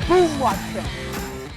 Boom, watch fam.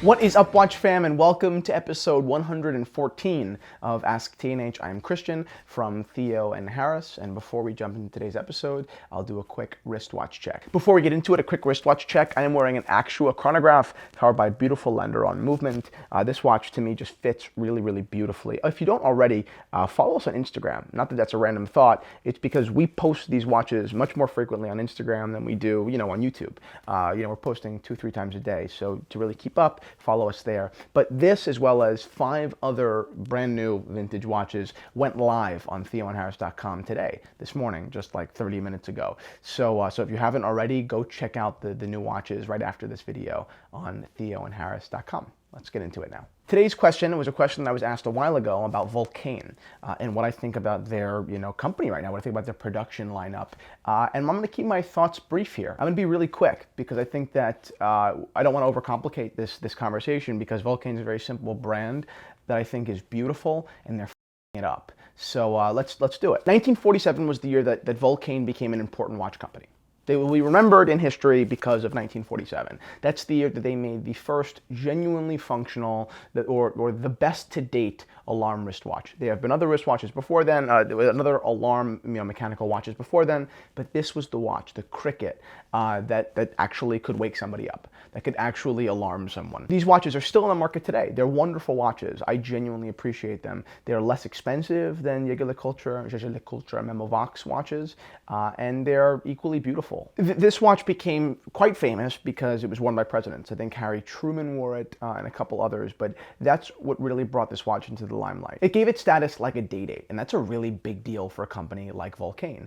What is up, watch fam, and welcome to episode 114 of AskTNH. I'm Christian from Theo and Harris, and before we jump into today's episode, I'll do a quick wristwatch check. Before we get into it, a quick wristwatch check. I am wearing an Actua chronograph powered by a beautiful lender on movement. This watch to me just fits really, really beautifully. If you don't already, follow us on Instagram. Not that that's a random thought. It's because we post these watches much more frequently on Instagram than we do, on YouTube. We're posting 2-3 times a day, so to really keep up, follow us there. But this, as well as 5 other brand new vintage watches, went live on theoandharris.com today, this morning, just like 30 minutes ago. So if you haven't already, go check out the new watches right after this video on theoandharris.com. Let's get into it now. Today's question was a question that I was asked a while ago about Vulcain and what I think about their company right now, what I think about their production lineup. And I'm going to keep my thoughts brief here. I'm going to be really quick because I think that I don't want to overcomplicate this conversation, because Vulcain is a very simple brand that I think is beautiful, and they're f***ing it up. So let's do it. 1947 was the year that Vulcain became an important watch company. They will be remembered in history because of 1947. That's the year that they made the first genuinely functional, or the best to date, alarm wristwatch. There have been other wristwatches before then, another alarm mechanical watches before then, but this was the watch, the Cricket, that actually could wake somebody up, that could actually alarm someone. These watches are still on the market today. They're wonderful watches. I genuinely appreciate them. They're less expensive than Jaeger LeCoultre, Memovox watches, and they're equally beautiful. This watch became quite famous because it was worn by presidents. I think Harry Truman wore it and a couple others, but that's what really brought this watch into the limelight. It gave it status like a day-date, and that's a really big deal for a company like Vulcain.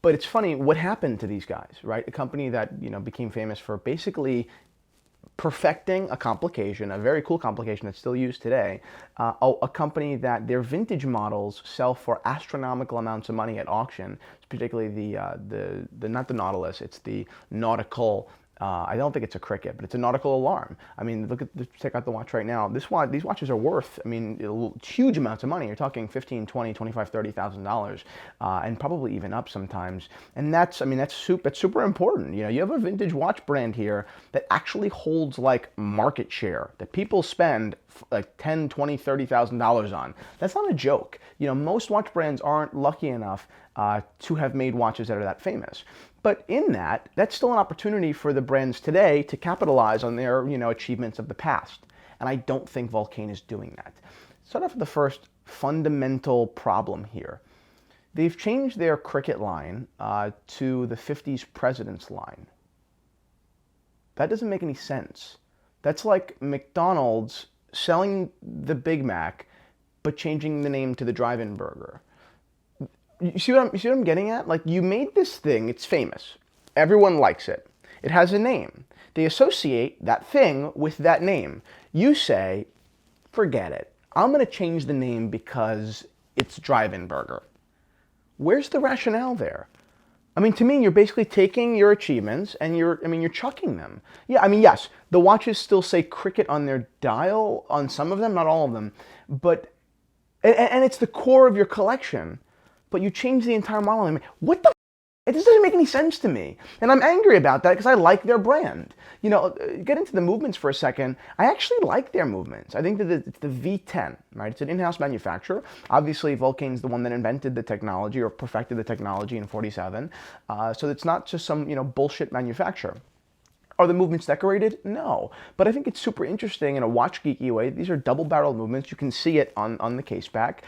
But it's funny, what happened to these guys, right? A company that became famous for basically perfecting a complication, a very cool complication that's still used today, a company that their vintage models sell for astronomical amounts of money at auction, particularly the not the Nautilus, it's the nautical. I don't think it's a Cricket, but it's a nautical alarm. I mean, check out the watch right now. These watches are worth, huge amounts of money. You're talking $15,000, $20,000, $25,000, $30,000, and probably even up sometimes. And that's super important. You have a vintage watch brand here that actually holds like market share that people spend like $10,000, $20,000, $30,000 on. That's not a joke. Most watch brands aren't lucky enough to have made watches that are that famous. But in that's still an opportunity for the brands today to capitalize on their, achievements of the past. And I don't think Vulcain is doing that. Start off with the first fundamental problem here. They've changed their Cricket line to the 50s President's line. That doesn't make any sense. That's like McDonald's selling the Big Mac, but changing the name to the drive-in burger. You see what I'm getting at? Like, you made this thing, it's famous. Everyone likes it. It has a name. They associate that thing with that name. You say, forget it. I'm going to change the name because it's drive-in burger. Where's the rationale there? To me, you're basically taking your achievements and you're chucking them. Yeah, yes, the watches still say Cricket on their dial, on some of them, not all of them, but, and it's the core of your collection. But you change the entire model. What the f***? This doesn't make any sense to me. And I'm angry about that because I like their brand. Get into the movements for a second. I actually like their movements. I think that it's the V10, right? It's an in-house manufacturer. Obviously, Vulcain's the one that invented the technology or perfected the technology in 47. So it's not just some, bullshit manufacturer. Are the movements decorated? No. But I think it's super interesting in a watch geeky way. These are double-barreled movements. You can see it on the case back.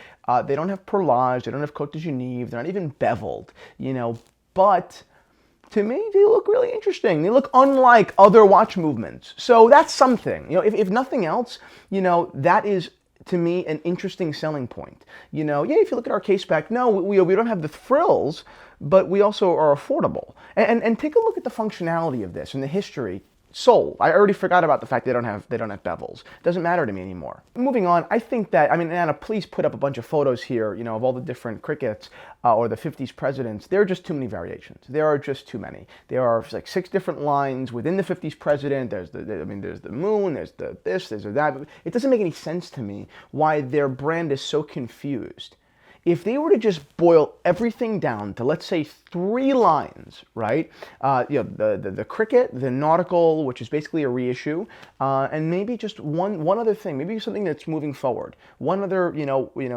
They don't have perlage. They don't have Côte de Genève. They're not even beveled, But to me, they look really interesting. They look unlike other watch movements. So that's something. If nothing else, that is, to me, an interesting selling point. If you look at our case back, no, we don't have the frills, but we also are affordable. And take a look at the functionality of this and the history. Sold. I already forgot about the fact they don't have bevels. It doesn't matter to me anymore. Moving on, I think that, Anna, please put up a bunch of photos here, of all the different Crickets or the 50s Presidents. There are just too many variations. There are just too many. There are like 6 different lines within the 50s President. There's there's the moon, there's this, there's that. It doesn't make any sense to me why their brand is so confused. if they were to just boil everything down to, let's say, 3 lines, right? The cricket, the nautical, which is basically a reissue, and maybe just one other thing, maybe something that's moving forward, one other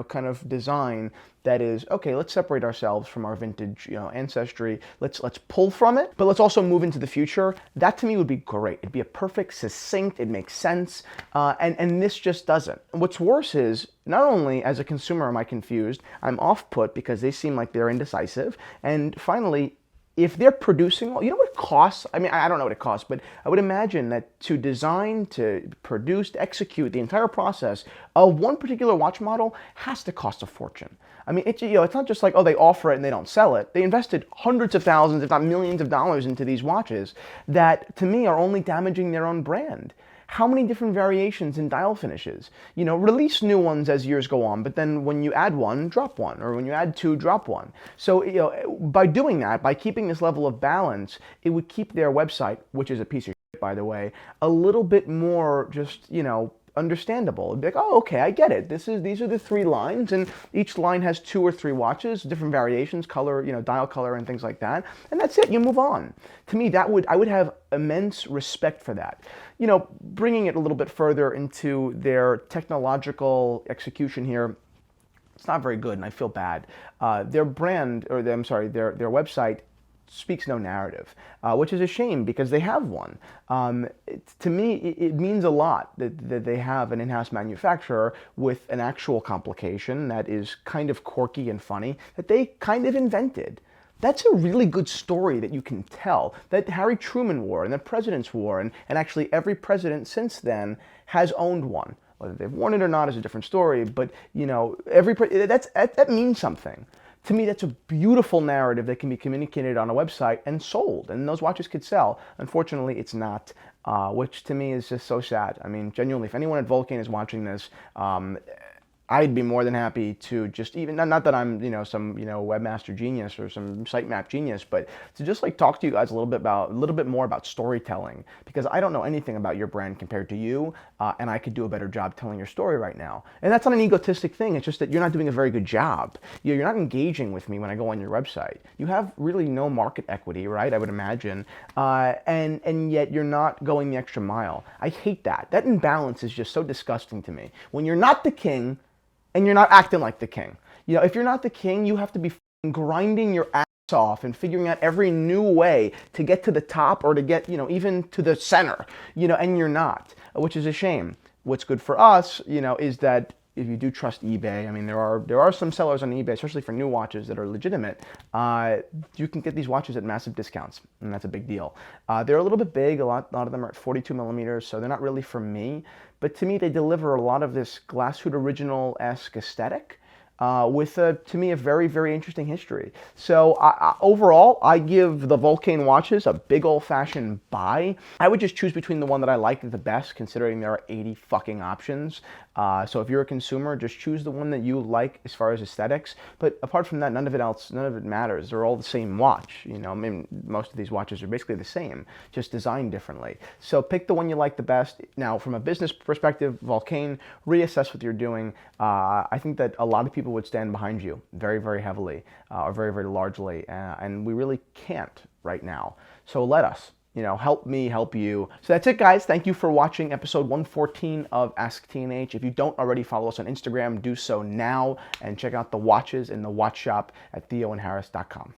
kind of design that is, okay, let's separate ourselves from our vintage ancestry. Let's pull from it, but let's also move into the future. That to me would be great. It'd be a perfect, succinct, it makes sense, and this just doesn't. And what's worse is, not only as a consumer am I confused, I'm off-put because they seem like they're indecisive, and finally, if they're producing, you know what it costs? I mean, I don't know what it costs, but I would imagine that to design, to produce, to execute the entire process of one particular watch model has to cost a fortune. I mean, it's not just like, oh, they offer it and they don't sell it. They invested hundreds of thousands, if not millions of dollars into these watches that, to me, are only damaging their own brand. How many different variations in dial finishes? Release new ones as years go on, but then when you add one, drop one, or when you add two, drop one. So, by doing that, by keeping this level of balance, it would keep their website, which is a piece of shit, by the way, a little bit more just, understandable. It'd be like, oh, okay, I get it. These are the 3 lines, and each line has 2 or 3 watches, different variations, color, dial color, and things like that. And that's it. You move on. To me, I would have immense respect for that. Bringing it a little bit further into their technological execution here, it's not very good, and I feel bad. Their brand, or their website speaks no narrative, which is a shame because they have one. To me, it means a lot that they have an in-house manufacturer with an actual complication that is kind of quirky and funny that they kind of invented. That's a really good story that you can tell, that Harry Truman wore and the presidents wore, and actually every president since then has owned one. Whether they've worn it or not is a different story, but that means something. To me, that's a beautiful narrative that can be communicated on a website and sold, and those watches could sell. Unfortunately, it's not, which to me is just so sad. I mean, genuinely, if anyone at Vulcain is watching this, I'd be more than happy to just even, not that I'm, some, webmaster genius or some sitemap genius, but to just like talk to you guys a little bit more about storytelling, because I don't know anything about your brand compared to you, and I could do a better job telling your story right now. And that's not an egotistic thing. It's just that you're not doing a very good job. You're not engaging with me when I go on your website. You have really no market equity, right? I would imagine, and yet you're not going the extra mile. I hate that. That imbalance is just so disgusting to me. When you're not the king, and you're not acting like the king. If you're not the king, you have to be grinding your ass off and figuring out every new way to get to the top or to get, even to the center, and you're not, which is a shame. What's good for us, is that if you do trust eBay, I mean, there are some sellers on eBay, especially for new watches that are legitimate. You can get these watches at massive discounts, and that's a big deal. They're a little bit big. A lot of them are at 42 millimeters, so they're not really for me. But to me, they deliver a lot of this glass hood original-esque aesthetic. With, to me, a very, very interesting history. So overall, I give the Vulcain watches a big old-fashioned buy. I would just choose between the one that I like the best, considering there are 80 fucking options. So if you're a consumer, just choose the one that you like as far as aesthetics. But apart from that, none of it matters. They're all the same watch. I mean, most of these watches are basically the same, just designed differently. So pick the one you like the best. Now, from a business perspective, Vulcain, reassess what you're doing. I think that a lot of people would stand behind you very, very heavily, or very, very largely, and we really can't right now. So let us. Help me help you. So that's it, guys. Thank you for watching episode 114 of AskTNH. If you don't already follow us on Instagram, do so now, and check out the watches in the watch shop at theoandharris.com.